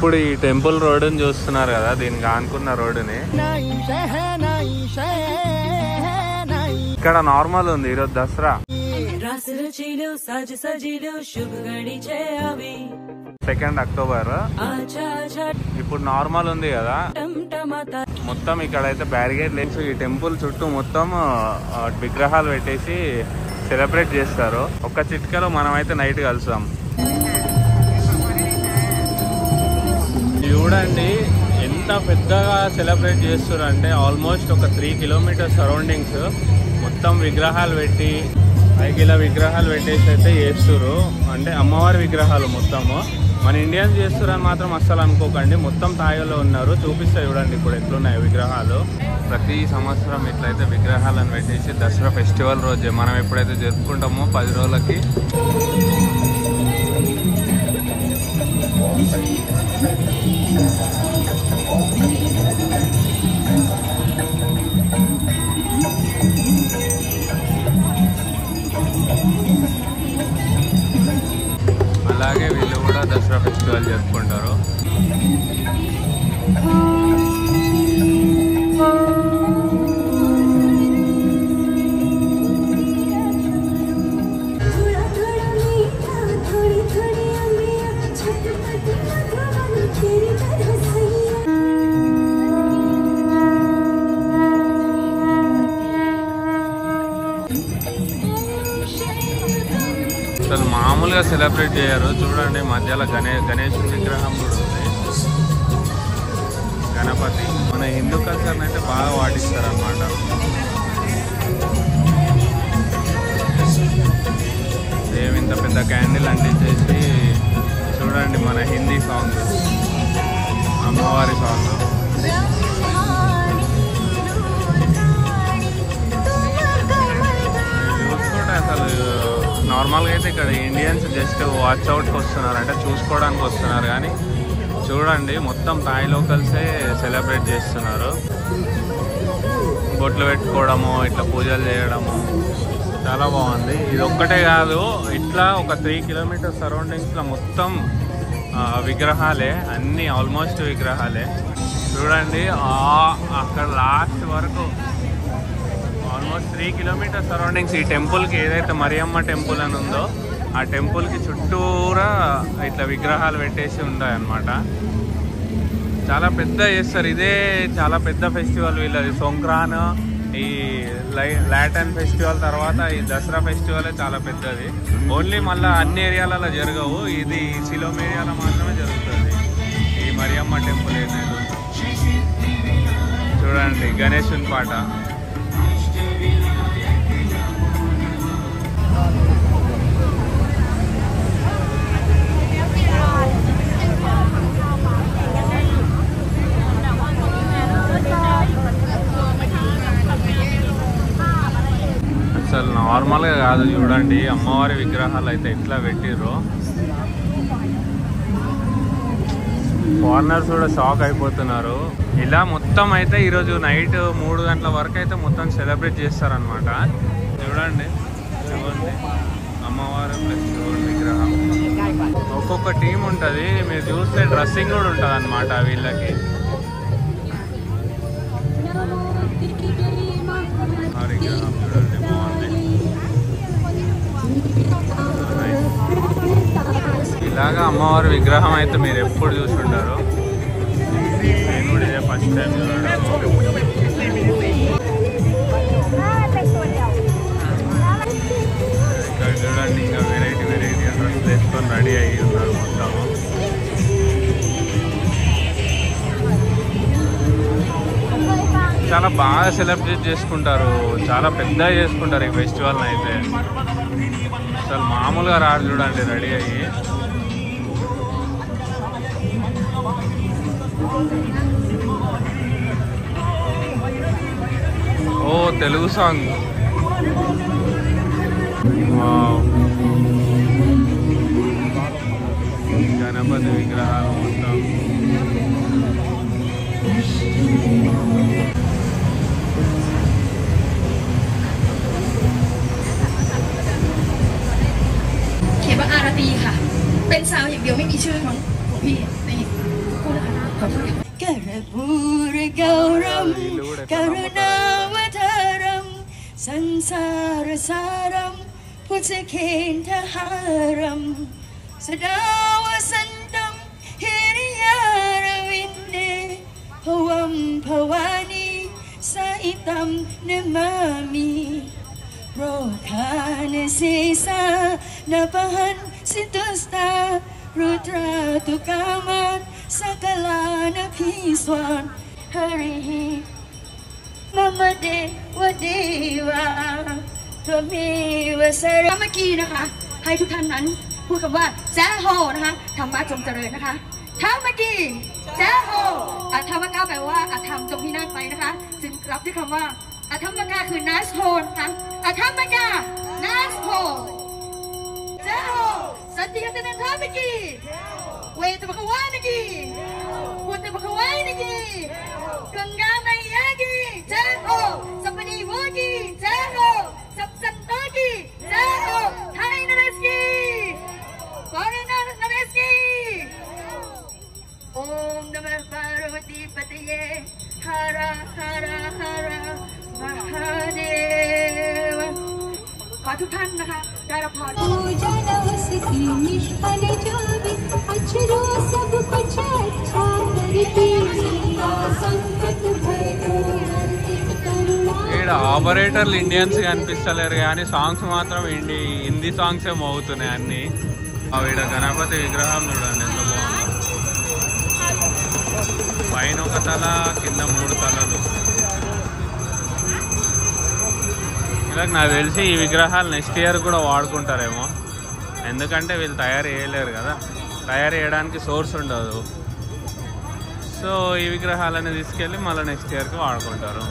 ఇప్పుడు ఈ టెంపుల్ రోడ్డుని చూస్తున్నారు కదా, దీనికి ఆనుకున్న రోడ్డుని. ఇక్కడ నార్మల్ ఉంది, ఈరోజు దసరా 2 అక్టోబర్. ఇప్పుడు నార్మల్ ఉంది కదా, మొత్తం ఇక్కడైతే బ్యారిగేడ్ లేదు. ఈ టెంపుల్ చుట్టూ మొత్తం విగ్రహాలు పెట్టేసి సెలబ్రేట్ చేస్తారు. ఒక్క చిట్కలో మనమైతే నైట్ కలుస్తాం. చూడండి ఎంత పెద్దగా సెలబ్రేట్ చేస్తారు అంటే ఆల్మోస్ట్ ఒక 3 కిలోమీటర్ సరౌండింగ్స్ మొత్తం విగ్రహాలు పెట్టి, 5 కిలో విగ్రహాలు పెట్టేసి అయితే చేస్తారు. అంటే అమ్మవారి విగ్రహాలు మొత్తము మన ఇండియన్స్ చేస్తారని మాత్రం అస్సలు అనుకోకండి. మొత్తం తాయిలో ఉన్నారు. చూపిస్తా చూడండి ఇప్పుడు ఎట్లున్నాయి విగ్రహాలు. ప్రతి సంవత్సరం ఇట్లయితే విగ్రహాలను పెట్టేసి దసరా ఫెస్టివల్ రోజే మనం ఎప్పుడైతే జరుపుకుంటామో 10 రోజులకి అలాగే వీళ్ళు కూడా దసరా ఫెస్టివల్ జరుపుకుంటారు. అసలు మామూలుగా సెలబ్రేట్ చేయరు. చూడండి మధ్యలో గణేశుడి విగ్రహం కూడా ఉంది. గణపతి మన హిందూ కల్చర్ని అయితే బాగా పాటిస్తారు అన్నమాట. ఇంత పెద్ద క్యాండిల్ అంటించేసి చూడండి మన హిందీ సాంగ్, అమ్మవారి సాంగ్. చూసుకుంటే అసలు నార్మల్గా అయితే ఇక్కడ ఇండియన్స్ జస్ట్ వాచ్ అవుట్కి వస్తున్నారు, అంటే చూసుకోవడానికి వస్తున్నారు. కానీ చూడండి మొత్తం థాయ్ లోకల్సే సెలబ్రేట్ చేస్తున్నారు. బొట్లు పెట్టుకోవడము, ఇట్లా పూజలు చేయడము చాలా బాగుంది. ఇది ఒక్కటే కాదు, ఇట్లా ఒక 3 కిలోమీటర్ సరౌండింగ్స్లో మొత్తం విగ్రహాలే, అన్నీ ఆల్మోస్ట్ విగ్రహాలే. చూడండి అక్కడ లాస్ట్ వరకు ఆల్మోస్ట్ 3 కిలోమీటర్ సరౌండింగ్స్ ఈ టెంపుల్కి, ఏదైతే మరియమ్మ టెంపుల్ అని ఉందో ఆ టెంపుల్కి చుట్టూరా ఇట్లా విగ్రహాలు పెట్టేసి ఉంటాయి అన్నమాట. చాలా పెద్ద చేస్తారు. ఇదే చాలా పెద్ద ఫెస్టివల్ వీళ్ళది. సంక్రాంతి, ఈ లాటన్ ఫెస్టివల్ తర్వాత ఈ దసరా ఫెస్టివల్ చాలా పెద్దది. ఓన్లీ మళ్ళీ అన్ని ఏరియాలలో జరగవు, ఇది సిలోమ్ ఏరియాలో మాత్రమే జరుగుతుంది ఈ మరియమ్మ టెంపుల్ ఏదైతే. చూడండి గణేశుని పాట. అసలు నార్మల్గా కాదు, చూడండి అమ్మవారి విగ్రహాలు అయితే ఎట్లా పెట్టిర్రో. ఫారినర్స్ కూడా షాక్ అయిపోతున్నారు. ఇలా మొత్తం అయితే ఈరోజు నైట్ 3 గంటల వరకు అయితే మొత్తం సెలబ్రేట్ చేస్తారనమాట. చూడండి అమ్మవారు ప్లస్ విగ్రహం. ఒక్కొక్క టీం ఉంటుంది, మీరు చూస్తే డ్రెస్సింగ్ కూడా ఉంటుంది అన్నమాట వీళ్ళకి. విగ్రహం చూడండి బాగుంది. ఇలాగా అమ్మవారి విగ్రహం అయితే మీరు ఎప్పుడు చూసుంటారు. నేను కూడా ఇదే ఫస్ట్ టైం చూడడం. ఇక్కడ చూడండి ఇంకా వెరైటీ డ్రెస్ వేసుకొని రెడీ అయ్యి ఉన్నారు మొత్తము. చాలా బాగా సెలబ్రేట్ చేసుకుంటారు, చాలా పెద్దగా చేసుకుంటారు ఈ ఫెస్టివల్ని అయితే. అసలు మామూలుగా రాడు చూడండి రెడీ అయ్యి. ఓ తెలుగు సాంగ్. గణపతి విగ్రహాలు మొత్తం.เขียนว่าอารตีค่ะเป็นซาวอย่างเดียวไม่มีชื่อของพี่นี่ Karapuragauram Karunavataram Sansarasaram Putakentaharam Sadavasantam Hiriyaravinde Pavam Pavani Saitam Namami Rokhana Sesa Napahan Situsta Rudra Tukaman Sakalana Piswan Harihi Mama Deva Deva Tameva Sarah เมื่อกี้นะคะให้ทุกท่านนั้นพูดคำว่าแจ้โฮนะคะธรรมะจงเจริญนะคะธรรมะกีแจ้โฮธรรมะกาแปลว่าอธรรมจงพินาศไปนะคะจึงรับด้วยคำว่าอธรรมกาคือนัสโฮนะคะอธรรมกานัสโฮแจ้โฮสันติกันนันธรรมกีเวทปะขวานิกีพุทธปะขวานิกีกังกามายากีแจ้โฮสัปปดีวากีแจ้โฮสัปสันตากีแจ้โฮไทยนาเรสกีฟอเรนนาเรสกีOm Namah Parvati Pataye Hara Hara Hara Mahadeva ขอทุกท่านนะคะได้รับพรఇక్కడ ఆపరేటర్లు Indians కనిపిస్తలేరు కానీ songs మాత్రం Hindi songs ఏమో అవుతున్నాయి అన్ని. ఇక్కడ గణపతి విగ్రహం చూడండి ఎంత బాగుంది. పైన ఒక తల కింద 3 తలలు. ఇలా నాకు తెలిసి ఈ విగ్రహాలు నెక్స్ట్ ఇయర్ కూడా వాడుకుంటారేమో, ఎందుకంటే వీళ్ళు తయారు చేయలేరు కదా, తయారు చేయడానికి సోర్స్ ఉండదు. సో ఈ విగ్రహాలని తీసుకెళ్ళి మళ్ళీ నెక్స్ట్ ఇయర్కి వాడుకుంటారు.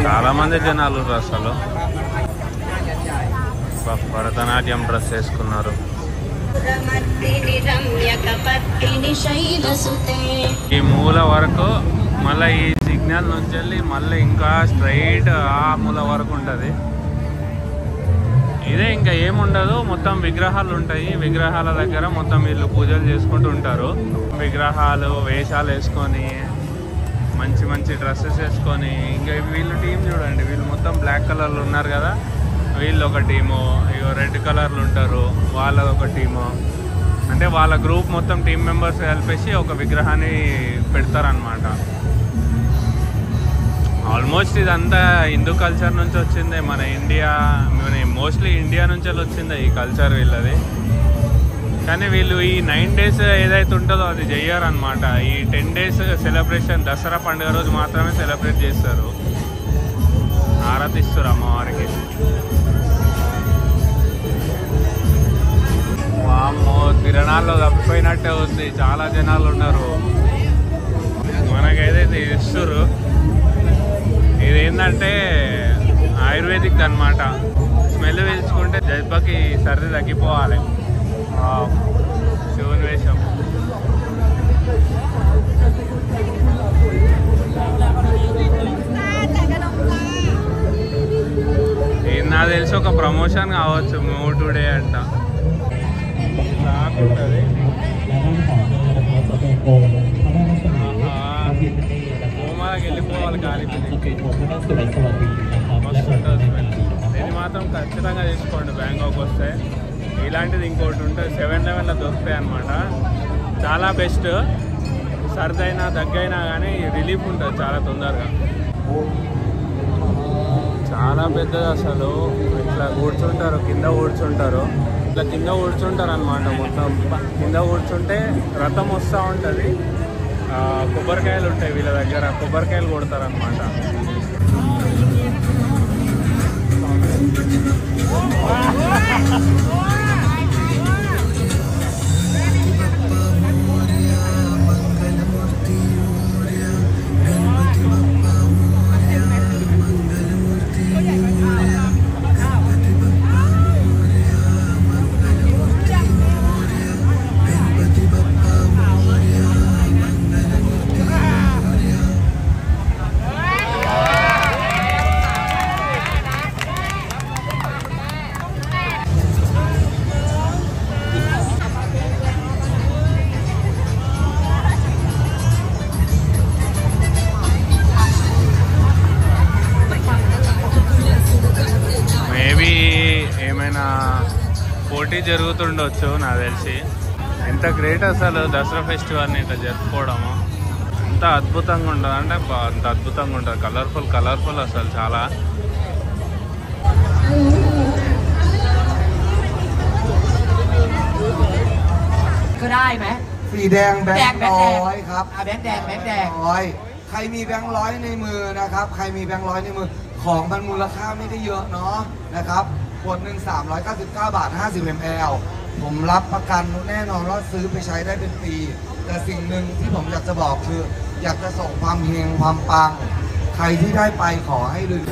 చాలా మంది జనాలు అసలు భరతనాట్యం డ్రెస్ వేసుకున్నారు. ఈ మూల వరకు మళ్ళీ ఈ సిగ్నల్ నుంచి వెళ్ళి మళ్ళీ ఇంకా స్ట్రైట్ ఆ మూల వరకు ఉంటుంది. ఇదే ఇంకా ఏముండదు, మొత్తం విగ్రహాలు ఉంటాయి. విగ్రహాల దగ్గర మొత్తం వీళ్ళు పూజలు చేసుకుంటూ ఉంటారు. విగ్రహాలు వేషాలు వేసుకొని మంచి మంచి డ్రెస్సెస్ వేసుకొని, ఇంకా వీళ్ళు టీం చూడండి, వీళ్ళు మొత్తం బ్లాక్ కలర్లు ఉన్నారు కదా, వీళ్ళు ఒక టీము, ఇగో రెడ్ కలర్లు ఉంటారు వాళ్ళది ఒక టీము. అంటే వాళ్ళ గ్రూప్ మొత్తం టీం మెంబర్స్ కలిపేసి ఒక విగ్రహాన్ని పెడతారనమాట. ఆల్మోస్ట్ ఇదంతా హిందూ కల్చర్ నుంచి వచ్చిందే, మన మోస్ట్లీ ఇండియా నుంచి వచ్చిందే ఈ కల్చర్ వీళ్ళది. కానీ వీళ్ళు ఈ 9 days ఏదైతే ఉంటుందో అది చెయ్యారనమాట. ఈ 10 days సెలబ్రేషన్ దసరా పండుగ రోజు మాత్రమే సెలబ్రేట్ చేస్తారు. ఆరాధిస్తారు అమ్మవారికి. వామ్మో, తిరణాల్లో తప్పిపోయినట్టే ఉంది, చాలా జనాలు ఉన్నారు. మనకైతే ఇది ఇస్తారు. ఇదేంటంటే ఆయుర్వేదిక్ అనమాట. స్మెల్ పీల్చుకుంటే జబ్బకి సర్ది తగ్గిపోవాలి. శివుని వేషం. ఇది నాకు తెలిసి ఒక ప్రమోషన్ కావచ్చు, మూవ్ టుడే అంట. ఉంటుంది హోమాలకు వెళ్ళిపోవాలి కాలికి. మస్తు ఉంటుంది స్మెల్. ఇది మాత్రం ఖచ్చితంగా తీసుకోండి బ్యాంకాక్ వస్తే. ఇలాంటిది ఇంకోటి ఉంటుంది 7-Elevenలో దొరుకుతాయి అన్నమాట. చాలా బెస్ట్. సర్దైనా దగ్గైనా కానీ రిలీఫ్ ఉంటుంది చాలా తొందరగా. చాలా పెద్దది అసలు. ఇట్లా కూర్చుంటారు, కింద కూర్చుంటారు, ఇట్లా కింద కూర్చుంటారు అనమాట. మొత్తం కింద కూర్చుంటే రథం వస్తూ ఉంటుంది. కొబ్బరికాయలు ఉంటాయి వీళ్ళ దగ్గర, కొబ్బరికాయలు కొడతారనమాట. పోటీ జరుగుతుండొచ్చు నాకు తెలిసి. ఎంత గ్రేట్ అసలు దసరా ఫెస్టివల్ని ఇట్లా జరుపుకోవడము. అంత అద్భుతంగా ఉంటుంది అంటే అంత అద్భుతంగా ఉంటుంది. కలర్ఫుల్ అసలు చాలా.ก็ได้ไหม สีแดงแบงค์ร้อยครับ แบงค์แดงร้อยใครมีแบงค์ร้อยในมือนะครับใครมีแบงค์ร้อยในมือของมันมูลค่าไม่ได้เยอะเนาะนะครับขวดหนึ่ง399 บาท50 ml ผมรับประกันแน่นอนว่าซื้อไปใช้ได้เป็นปีแต่สิ่งหนึ่งที่ผมอยากจะบอกคืออยากจะส่งความเฮงความปังใครที่ได้ไปขอให้ลืม